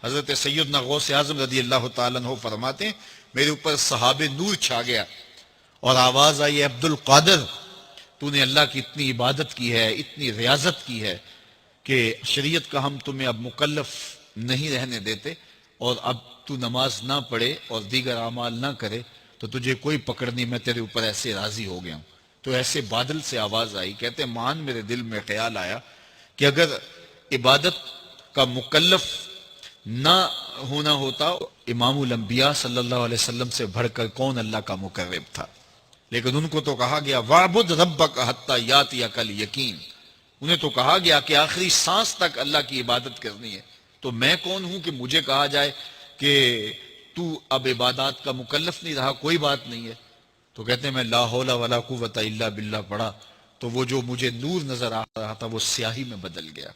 حضرت سیدنا غوث اعظم رضی اللہ تعالیٰ عنہ فرماتے ہیں میرے اوپر صحاب نور چھا گیا اور آواز آئی عبد القادر تو نے اللہ کی اتنی عبادت کی ہے، اتنی ریاضت کی ہے کہ شریعت کا ہم تمہیں اب مکلف نہیں رہنے دیتے، اور اب تو نماز نہ پڑھے اور دیگر اعمال نہ کرے تو تجھے کوئی پکڑ نہیں، میں تیرے اوپر ایسے راضی ہو گیا ہوں۔ تو ایسے بادل سے آواز آئی، کہتے ہیں مان میرے دل میں خیال آیا کہ اگر عبادت کا مکلف نہ ہونا ہوتا امام الانبیاء صلی اللہ علیہ وسلم سے بڑھ کر کون اللہ کا مقرب تھا، لیکن ان کو تو کہا گیا وَاعْبُدْ رَبَّكَ حَتَّى يَأْتِيَكَ الْيَقِينُ، انہیں تو کہا گیا کہ آخری سانس تک اللہ کی عبادت کرنی ہے، تو میں کون ہوں کہ مجھے کہا جائے کہ تو اب عبادات کا مکلف نہیں رہا، کوئی بات نہیں ہے۔ تو کہتے ہیں میں لا حول ولا قوت الا باللہ پڑھا تو وہ جو مجھے نور نظر آ رہا تھا وہ سیاہی میں بدل گیا۔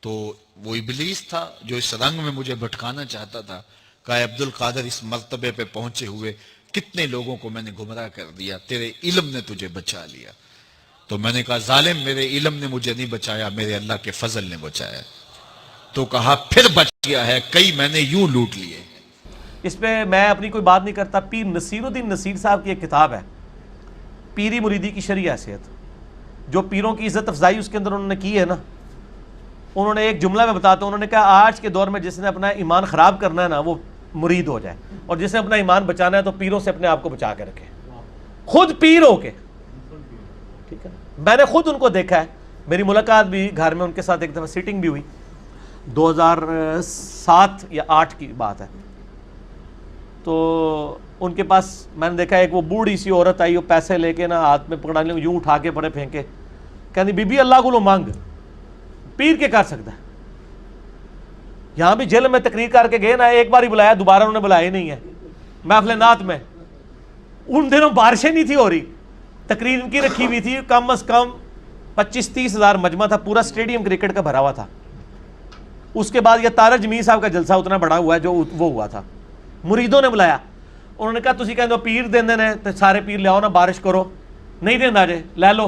تو وہ ابلیس تھا جو اس رنگ میں مجھے بھٹکانا چاہتا تھا، کہا عبد القادر اس مرتبے پہ پہنچے ہوئے کتنے لوگوں کو میں نے گمراہ کر دیا، تیرے علم نے تجھے بچا لیا۔ تو میں نے کہا ظالم میرے علم نے مجھے نہیں بچایا، میرے اللہ کے فضل نے بچایا۔ تو کہا پھر بچ گیا ہے، کئی میں نے یوں لوٹ لیے۔ اس پہ میں اپنی کوئی بات نہیں کرتا، پیر نصیر الدین نصیر صاحب کی ایک کتاب ہے پیری مریدی کی شرعی حیثیت، جو پیروں کی عزت افزائی اس کے اندر انہوں نے کی ہے نا، انہوں نے ایک جملہ میں بتاتا ہوں، انہوں نے کہا آج کے دور میں جس نے اپنا ایمان خراب کرنا ہے نا وہ مرید ہو جائے، اور جس نے اپنا ایمان بچانا ہے تو پیروں سے اپنے آپ کو بچا کے رکھے، خود پیر ہو کے۔ ٹھیک ہے، میں نے خود ان کو دیکھا ہے، میری ملاقات بھی گھر میں ان کے ساتھ ایک دفعہ سیٹنگ بھی ہوئی، 2007 یا 8 کی بات ہے۔ تو ان کے پاس میں نے دیکھا ایک وہ بوڑھی سی عورت آئی، وہ پیسے لے کے نا ہاتھ میں پکڑا لیں یوں اٹھا کے پڑے پھینکے، کہنی بی بی اللہ کو لو مانگ، پیر کے کر سکتا ہے۔ یہاں بھی جیل میں تقریر کر کے گئے نا، ایک بار ہی بلایا، دوبارہ انہوں نے بلایا ہی نہیں ہے محفل نعت میں۔ ان دنوں بارشیں نہیں تھی ہو رہی، تقریر ان کی رکھی ہوئی تھی، کم از کم 25-30 ہزار مجمع تھا، پورا اسٹیڈیم کرکٹ کا بھرا ہوا تھا۔ اس کے بعد یہ تارا جمیل صاحب کا جلسہ اتنا بڑا ہوا ہے جو وہ ہوا تھا، مریدوں نے بلایا، انہوں نے کہا تسی کہندے ہو پیر دیندے نے تے سارے پیر لے آؤ نا، بارش کرو، نہیں دیندا جے لے لو،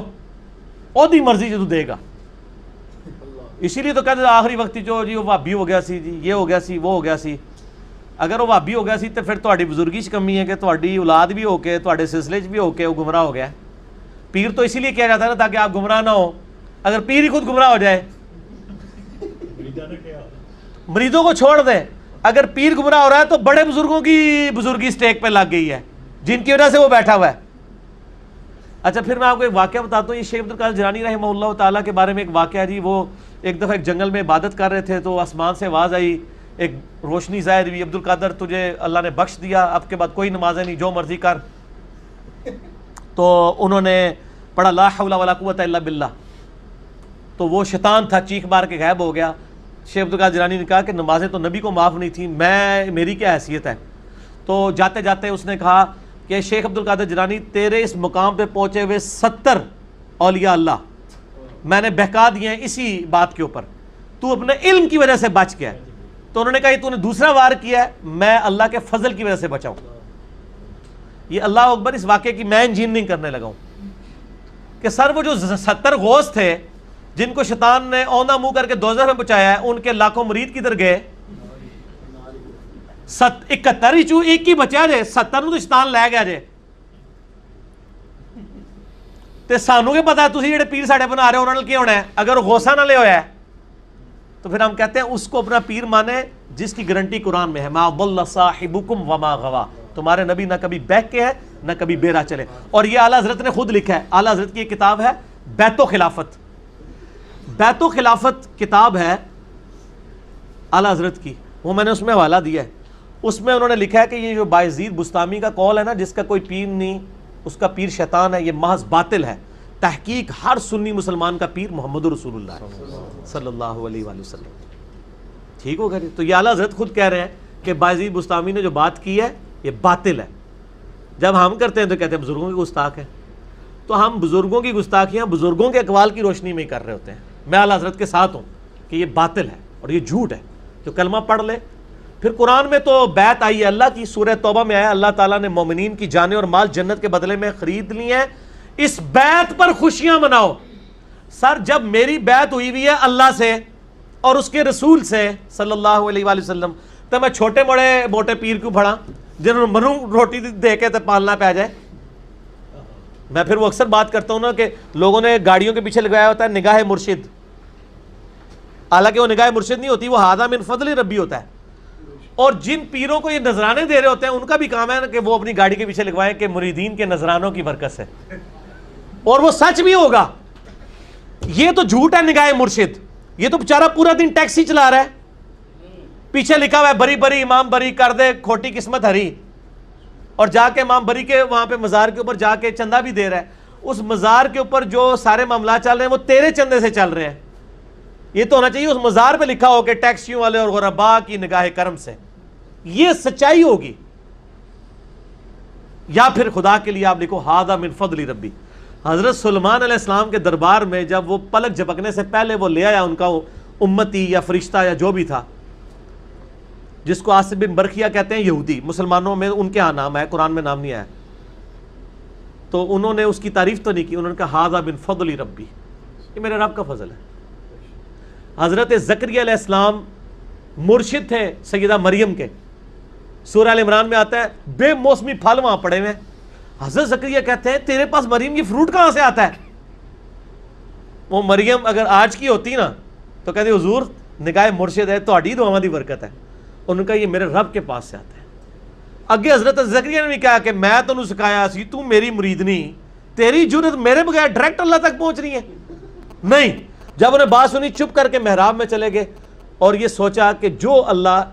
او دی مرضی جو دے گا۔ اسی لیے تو کہتے آخری وقت جو جی وہ وہابی ہو گیا سی، جی یہ ہو گیا سی، وہ ہو گیا سی۔ اگر وہ وہابی ہو گیا سی تو پھر تہاڈی بزرگی چ کمی ہے کہ تہاڈی اولاد بھی ہو کے تہاڈے سلسلے چ بھی ہو کے وہ گمراہ ہو گیا۔ پیر تو اسی لیے کیا جاتا ہے نا تاکہ آپ گمراہ نہ ہو، اگر پیر ہی خود گمراہ ہو جائے، مریدوں کو چھوڑ دیں، اگر پیر گمراہ ہو رہا ہے تو بڑے بزرگوں کی بزرگی سٹیک پہ لگ گئی ہے جن کی وجہ سے وہ بیٹھا ہوا ہے۔ اچھا پھر میں آپ کو ایک واقعہ بتاتا ہوں، یہ شیخ عبد القادر جیلانی رحمہ اللہ تعالیٰ کے بارے میں ایک واقعہ ہے جی۔ وہ ایک دفعہ ایک جنگل میں عبادت کر رہے تھے تو آسمان سے آواز آئی، ایک روشنی ظاہر ہوئی، عبد القادر تجھے اللہ نے بخش دیا، اب کے بعد کوئی نمازیں نہیں، جو مرضی کر۔ تو انہوں نے پڑھا لا حول ولا قوت الا باللہ، تو وہ شیطان تھا چیخ مار کے غائب ہو گیا۔ شیخ عبد القادر جیلانی نے کہا کہ نمازیں تو نبی کو معاف نہیں تھیں، میری کیا حیثیت ہے؟ تو جاتے جاتے اس نے کہا کہ شیخ عبد القادر جیلانی تیرے اس مقام پہ پہنچے ہوئے 70 اولیاء اللہ میں نے بہکا دیے ہیں اسی بات کے اوپر، تو اپنے علم کی وجہ سے بچ گیا ہے۔ تو انہوں نے کہا یہ تو نے دوسرا وار کیا ہے، میں اللہ کے فضل کی وجہ سے بچا ہوں۔ یہ اللہ اکبر، اس واقعے کی میں انجینئرنگ کرنے لگا ہوں کہ سر وہ جو 70 غوث تھے جن کو شیطان نے اوندھا منہ کر کے دوزخ میں پہنچایا ہے، ان کے لاکھوں مرید کدھر گئے؟ 71 ہی ایک ہی بچا جے، 70 نو تو شیطان لے گیا جے۔ تے سانو کے پتا ہے تسی جڑے پیر ساڑے بنا رہے ہو انہوں نے کیا ہونا ہے؟ اگر غوثہ نہ لے ہویا ہے تو پھر ہم کہتے ہیں اس کو اپنا پیر مانے جس کی گارنٹی قرآن میں ہے، ما ضل صاحبکم وما غوا، تمہارے نبی نہ کبھی بہک کے ہے نہ کبھی بیرا چلے۔ اور یہ اعلیٰ حضرت نے خود لکھا ہے، اعلیٰ حضرت کی ایک کتاب ہے بیت و خلافت، بیت و خلافت کتاب ہے اعلیٰ حضرت کی، وہ میں نے اس میں حوالہ دیا ہے۔ اس میں انہوں نے لکھا ہے کہ یہ جو بایزید بستامی کا قول ہے نا، جس کا کوئی پیر نہیں، اس کا پیر شیطان ہے، یہ محض باطل ہے۔ تحقیق ہر سنی مسلمان کا پیر محمد رسول اللہ صلی اللہ علیہ وآلہ وسلم۔ ٹھیک ہو گیا؟ تو یہ اعلیٰ حضرت خود کہہ رہے ہیں کہ بایزید بستامی نے جو بات کی ہے یہ باطل ہے۔ جب ہم کرتے ہیں تو کہتے ہیں بزرگوں کی گستاخ ہے، تو ہم بزرگوں کی گستاخیاں بزرگوں کے اقوال کی روشنی میں ہی کر رہے ہوتے ہیں۔ میں اعلیٰ حضرت کے ساتھ ہوں کہ یہ باطل ہے اور یہ جھوٹ ہے۔ جو کلمہ پڑھ لے، پھر قرآن میں تو بیعت آئی ہے اللہ کی، سورہ توبہ میں آیا اللہ تعالیٰ نے مومنین کی جانیں اور مال جنت کے بدلے میں خرید لی ہیں، اس بیعت پر خوشیاں مناؤ۔ سر جب میری بیعت ہوئی ہوئی ہے اللہ سے اور اس کے رسول سے صلی اللہ علیہ وآلہ وسلم تو میں چھوٹے موٹے پیر کیوں پڑھا جنہوں نے منو روٹی دے کے تو پالنا پہ جائے. میں پھر وہ اکثر بات کرتا ہوں نا کہ لوگوں نے گاڑیوں کے پیچھے لگایا ہوتا ہے نگاہ مرشد، حالانکہ وہ نگاہ مرشد نہیں ہوتی، وہ ھذا من فضل ربی ہوتا ہے. اور جن پیروں کو یہ نذرانے دے رہے ہوتے ہیں ان کا بھی کام ہے کہ وہ اپنی گاڑی کے پیچھے لگوائیں کہ مریدین کے نذرانوں کی برکت سے، اور وہ سچ بھی ہوگا. یہ تو جھوٹ ہے نگاہ مرشد، یہ تو بیچارہ پورا دن ٹیکسی چلا رہا ہے، پیچھے لکھا ہوا ہے بری بری امام بری کر دے کھوٹی قسمت ہری، اور جا کے امام بری کے وہاں پہ مزار کے اوپر جا کے چندہ بھی دے رہا ہے. اس مزار کے اوپر جو سارے معاملات چل رہے ہیں وہ تیرے چندے سے چل رہے ہیں. یہ تو ہونا چاہیے اس مزار پہ لکھا ہو کہ ٹیکسیوں والے اور غربا کی نگاہ کرم سے. یہ سچائی ہوگی. یا پھر خدا کے لیے آپ لکھو ھذا من فضل ربی. حضرت سلیمان علیہ السلام کے دربار میں جب وہ پلک جھپکنے سے پہلے وہ لے آیا ان کا امتی یا فرشتہ یا جو بھی تھا، جس کو آصف بن برخیہ کہتے ہیں یہودی، مسلمانوں میں ان کے ہاں نام ہے، قرآن میں نام نہیں آیا، تو انہوں نے اس کی تعریف تو نہیں کی، انہوں نے کہا ھذا من فضل ربی، یہ میرے رب کا فضل ہے. حضرت زکریا علیہ السلام مرشد تھے سیدہ مریم کے. سورہ ال عمران میں آتا ہے بے موسمی پھل وہاں پڑے ہوئے ہیں. حضرت زکریا کہتے ہیں تیرے پاس مریم یہ فروٹ کہاں سے آتا ہے؟ وہ مریم اگر آج کی ہوتی نا تو کہتے حضور نگاہ مرشد ہے، تہاڈی دعاواں دی برکت ہے. انہوں نے کہا یہ میرے رب کے پاس سے آتا ہے. اگے حضرت زکریا نے بھی کہا کہ میں تینوں سکھایا سی، تو میری مریدنی، تیری جرت میرے بغیر ڈائریکٹ اللہ تک پہنچ رہی ہے. نہیں، جب انہیں بات سنی چپ کر کے محراب میں چلے گئے اور یہ سوچا کہ جو اللہ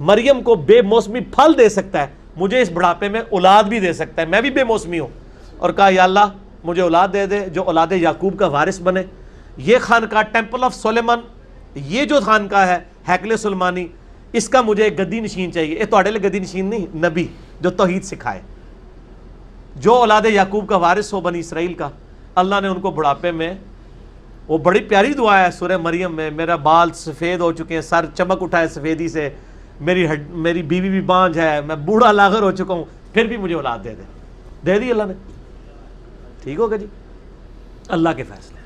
مریم کو بے موسمی پھل دے سکتا ہے مجھے اس بڑھاپے میں اولاد بھی دے سکتا ہے، میں بھی بے موسمی ہوں. اور کہا یا اللہ مجھے اولاد دے دے جو اولاد یعقوب کا وارث بنے. یہ خانقاہ ٹیمپل آف سلیمان، یہ جو خانقاہ ہے ہیکل سلمانی، اس کا مجھے ایک گدی نشین چاہیے. یہ تہاڈے لیے گدی نشین نہیں، نبی جو توحید سکھائے، جو اولاد یعقوب کا وارث ہو بنی اسرائیل کا. اللہ نے ان کو بڑھاپے میں، وہ بڑی پیاری دعا ہے سورہ مریم میں، میرا بال سفید ہو چکے ہیں، سر چمک اٹھا ہے سفیدی سے، میری بیوی بھی بانجھ ہے، میں بوڑھا لاغر ہو چکا ہوں، پھر بھی مجھے اولاد دے دی اللہ نے. ٹھیک ہوگا جی، اللہ کے فیصلے.